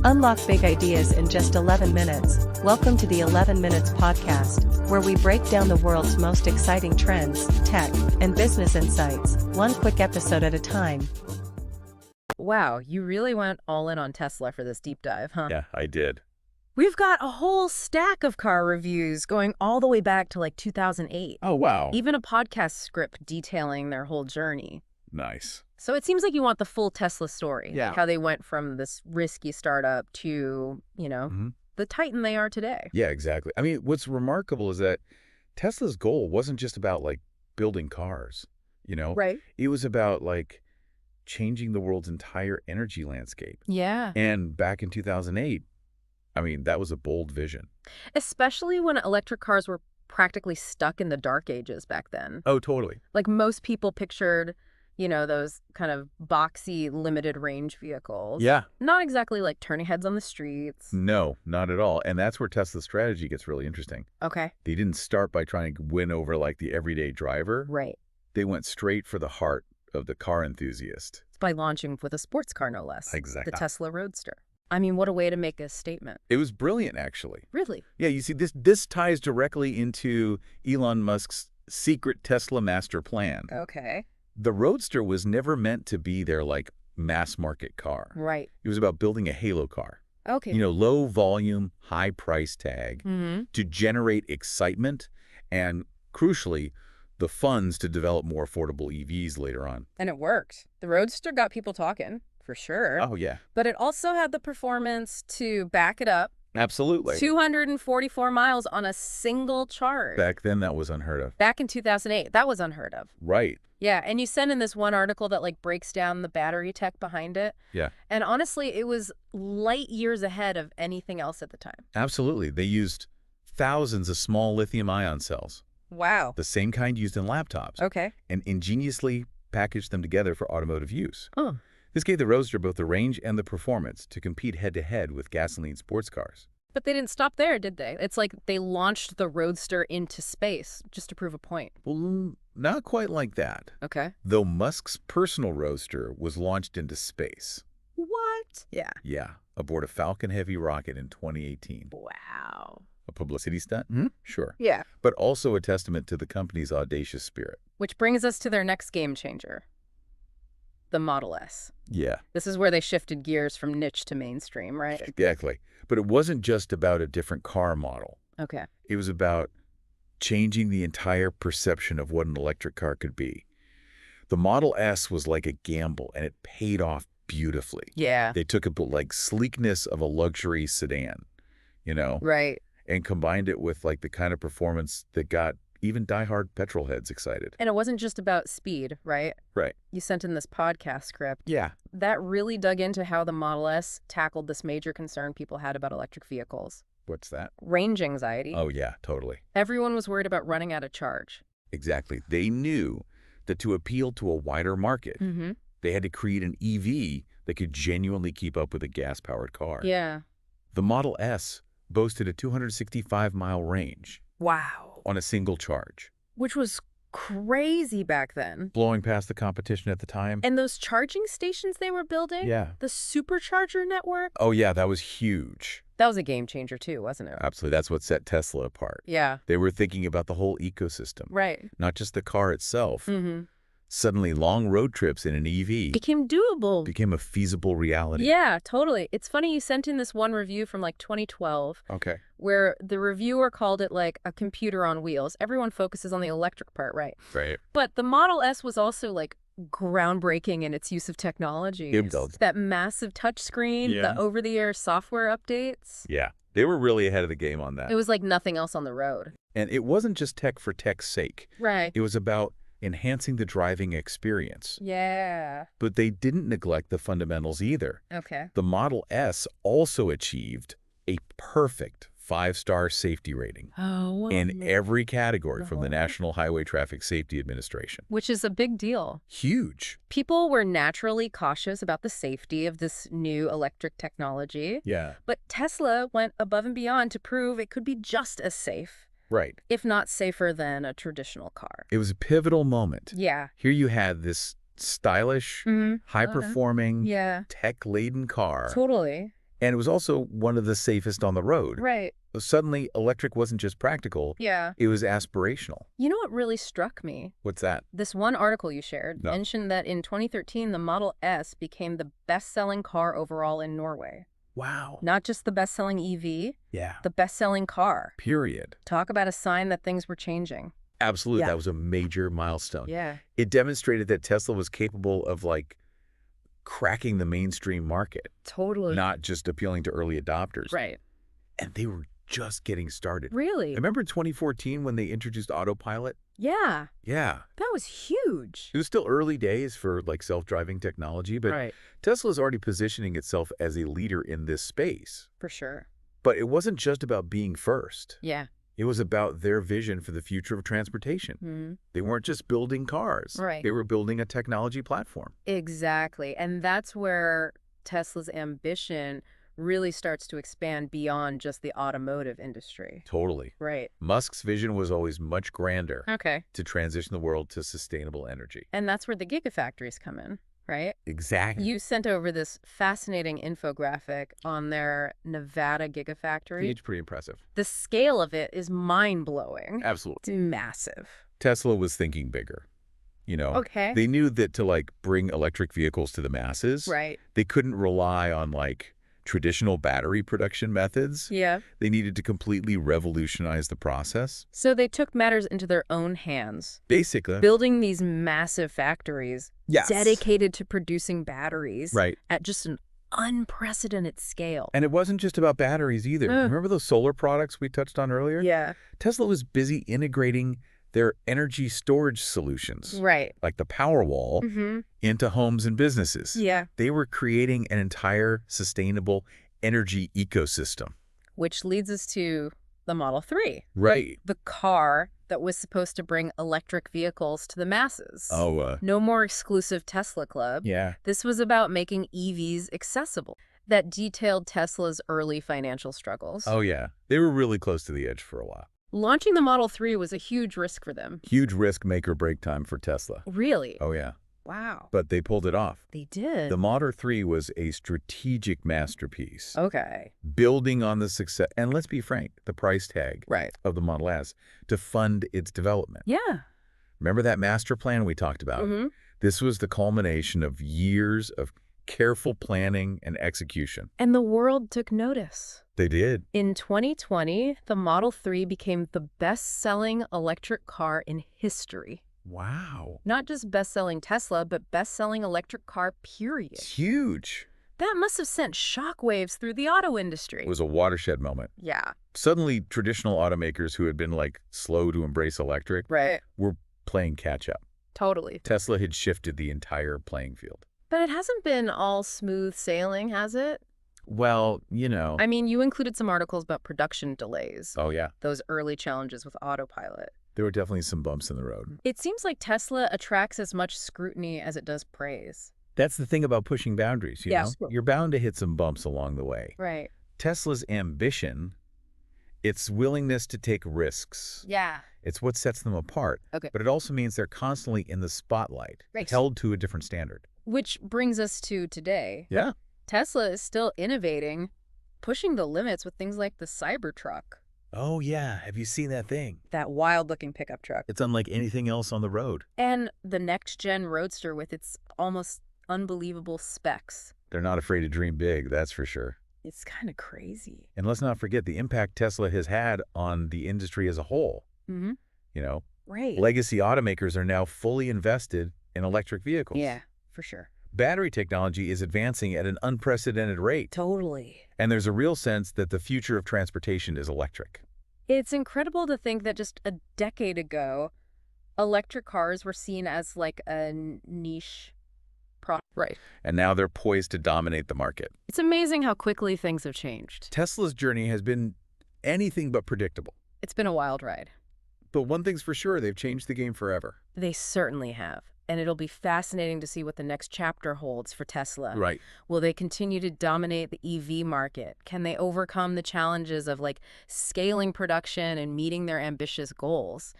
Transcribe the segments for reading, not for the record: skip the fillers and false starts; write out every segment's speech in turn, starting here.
Unlock big ideas in just 11 minutes. Welcome to the 11 Minutes Podcast, where we break down the world's most exciting trends, tech, and business insights, one quick episode at a time. Wow, you really went all in on Tesla for this deep dive, huh? Yeah, I did. We've got a whole stack of car reviews going all the way back to like 2008. Oh, wow. Even a podcast script detailing their whole journey. Nice. So it seems like you want the full Tesla story. Yeah. Like how they went from this risky startup to, the titan they are today. Yeah, exactly. I mean, what's remarkable is that Tesla's goal wasn't just about, building cars, Right. It was about, changing the world's entire energy landscape. Yeah. And back in 2008, I mean, that was a bold vision. Especially when electric cars were practically stuck in the dark ages back then. Oh, totally. Like most people pictured, those kind of boxy, limited range vehicles. Yeah. Not exactly like turning heads on the streets. No, not at all. And that's where Tesla's strategy gets really interesting. Okay. They didn't start by trying to win over, the everyday driver. Right. They went straight for the heart of the car enthusiast. It's by launching with a sports car, no less. Exactly. The Tesla Roadster. I mean, what a way to make a statement. It was brilliant, actually. Really? Yeah, you see, this ties directly into Elon Musk's secret Tesla master plan. Okay. The Roadster was never meant to be their, mass market car. Right. It was about building a halo car. Okay. Low volume, high price tag to generate excitement and, crucially, the funds to develop more affordable EVs later on. And it worked. The Roadster got people talking, for sure. Oh, yeah. But it also had the performance to back it up. Absolutely. 244 miles on a single charge. Back then, that was unheard of. Back in 2008, that was unheard of. Right. Yeah, and you sent in this one article that breaks down the battery tech behind it. Yeah. And honestly, it was light years ahead of anything else at the time. Absolutely. They used thousands of small lithium-ion cells. Wow. The same kind used in laptops. Okay. And ingeniously packaged them together for automotive use. Oh. This gave the Roadster both the range and the performance to compete head-to-head with gasoline sports cars. But they didn't stop there, did they? It's like they launched the Roadster into space just to prove a point. Well, not quite like that. Okay. Though Musk's personal Roadster was launched into space. What? Yeah. Yeah, aboard a Falcon Heavy rocket in 2018. Wow. A publicity stunt? Sure. Yeah. But also a testament to the company's audacious spirit. Which brings us to their next game changer. The Model S. Yeah. This is where they shifted gears from niche to mainstream, right? Exactly. But it wasn't just about a different car model. Okay. It was about changing the entire perception of what an electric car could be. The Model S was like a gamble, and it paid off beautifully. Yeah. They took a sleekness of a luxury sedan, Right. and combined it with the kind of performance that got even diehard petrol heads excited. And it wasn't just about speed, right? Right. You sent in this podcast script. Yeah. That really dug into how the Model S tackled this major concern people had about electric vehicles. What's that? Range anxiety. Oh, yeah, totally. Everyone was worried about running out of charge. Exactly. They knew that to appeal to a wider market, they had to create an EV that could genuinely keep up with a gas-powered car. Yeah. The Model S boasted a 265-mile range. Wow. On a single charge. Which was crazy back then. Blowing past the competition at the time. And those charging stations they were building? Yeah. The supercharger network? Oh, yeah, that was huge. That was a game changer too, wasn't it? Absolutely. That's what set Tesla apart. Yeah. They were thinking about the whole ecosystem. Right. Not just the car itself. Suddenly, long road trips in an EV became doable. became a feasible reality. Yeah, totally. It's funny you sent in this one review from 2012 Okay. where the reviewer called it a computer on wheels. Everyone focuses on the electric part, right? Right. But the Model S was also groundbreaking in its use of technology. It does. That massive touchscreen, Yeah. the over-the-air software updates. Yeah. They were really ahead of the game on that. It was like nothing else on the road. And it wasn't just tech for tech's sake. Right. It was about enhancing the driving experience. Yeah. But they didn't neglect the fundamentals either. Okay. The Model S also achieved a perfect 5-star safety rating Oh. in every category from the Oh. National Highway Traffic Safety Administration. Which is a big deal. Huge. People were naturally cautious about the safety of this new electric technology. Yeah. But Tesla went above and beyond to prove it could be just as safe, Right. if not safer than a traditional car. It was a pivotal moment. Yeah. Here you had this stylish, high-performing, Yeah. tech-laden car. Totally. And it was also one of the safest on the road. Right. Suddenly, electric wasn't just practical. Yeah. It was aspirational. You know what really struck me? What's that? This one article you shared No. mentioned that in 2013, the Model S became the best-selling car overall in Norway. Wow. Not just the best-selling EV, Yeah. the best-selling car. Period. Talk about a sign that things were changing. Absolutely. Yeah. That was a major milestone. Yeah. It demonstrated that Tesla was capable of, like, cracking the mainstream market, Totally. not just appealing to early adopters. Right. And they were just getting started. Really? Remember 2014 when they introduced autopilot? Yeah. Yeah. That was huge. It was still early days for, like, self-driving technology, but Right. Tesla's already positioning itself as a leader in this space. For sure. But it wasn't just about being first. Yeah. It was about their vision for the future of transportation. Mm-hmm. They weren't just building cars. Right. They were building a technology platform. Exactly. And that's where Tesla's ambition really starts to expand beyond just the automotive industry. Totally. Right. Musk's vision was always much grander Okay. to transition the world to sustainable energy. And that's where the gigafactories come in, right? Exactly. You sent over this fascinating infographic on their Nevada gigafactory. It's pretty impressive. The scale of it is mind-blowing. Absolutely. It's massive. Tesla was thinking bigger. You know, Okay. they knew that to, like, bring electric vehicles to the masses, Right. they couldn't rely on, like, traditional battery production methods. Yeah. They needed to completely revolutionize the process. So they took matters into their own hands, Basically. building these massive factories Yes. dedicated to producing batteries Right. at just an unprecedented scale. And it wasn't just about batteries either. Remember those solar products we touched on earlier? Yeah. Tesla was busy integrating their energy storage solutions, Right. like the Powerwall, Mm-hmm. into homes and businesses. Yeah. They were creating an entire sustainable energy ecosystem. Which leads us to the Model 3, Right. the car that was supposed to bring electric vehicles to the masses. Oh, No more exclusive Tesla club. yeah. This was about making EVs accessible. That detailed Tesla's early financial struggles. Oh, yeah. They were really close to the edge for a while. Launching the Model 3 was a huge risk for them. Huge risk, make or break time for Tesla. Really? Oh, yeah. Wow. But they pulled it off. They did. The Model 3 was a strategic masterpiece, Okay. building on the success, and let's be frank, the price tag Right. of the Model S to fund its development. Yeah. Remember that master plan we talked about? Mm-hmm. This was the culmination of years of careful planning and execution. And the world took notice. They did. In 2020, the Model 3 became the best-selling electric car in history. Wow. Not just best-selling Tesla, but best-selling electric car, period. It's huge. That must have sent shockwaves through the auto industry. It was a watershed moment. Yeah. Suddenly, traditional automakers who had been, like, slow to embrace electric Right. were playing catch-up. Totally. Tesla had shifted the entire playing field. But it hasn't been all smooth sailing, has it? Well, you know. I mean, you included some articles about production delays, Oh, yeah. those early challenges with autopilot. There were definitely some bumps in the road. It seems like Tesla attracts as much scrutiny as it does praise. That's the thing about pushing boundaries, you Yeah. know? You're bound to hit some bumps along the way. Right. Tesla's ambition, its willingness to take risks. Yeah. It's what sets them apart. Okay. But it also means they're constantly in the spotlight, Right. held to a different standard. Which brings us to today. Yeah. Tesla is still innovating, pushing the limits with things like the Cybertruck, Oh, yeah. Have you seen that thing? that wild-looking pickup truck, It's unlike anything else on the road. and the next-gen Roadster with its almost unbelievable specs. They're not afraid to dream big, that's for sure. It's kind of crazy. And let's not forget the impact Tesla has had on the industry as a whole. Mm-hmm. You know, Right. legacy automakers are now fully invested in electric vehicles. Yeah, for sure. Battery technology is advancing at an unprecedented rate. Totally. And there's a real sense that the future of transportation is electric. It's incredible to think that just a decade ago, electric cars were seen as like a niche product. Right. And now they're poised to dominate the market. It's amazing how quickly things have changed. Tesla's journey has been anything but predictable. It's been a wild ride. But one thing's for sure, they've changed the game forever. They certainly have. And it'll be fascinating to see what the next chapter holds for Tesla. Right. Will they continue to dominate the EV market? Can they overcome the challenges of like scaling production and meeting their ambitious goals?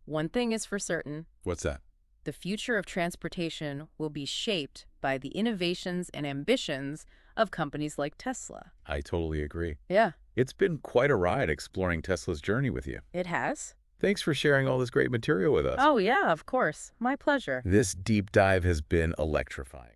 One thing is for certain, What's that? the future of transportation will be shaped by the innovations and ambitions of companies like Tesla. I totally agree. Yeah, It's been quite a ride exploring Tesla's journey with you. it has. Thanks for sharing all this great material with us. Oh, yeah, of course. My pleasure. This deep dive has been electrifying.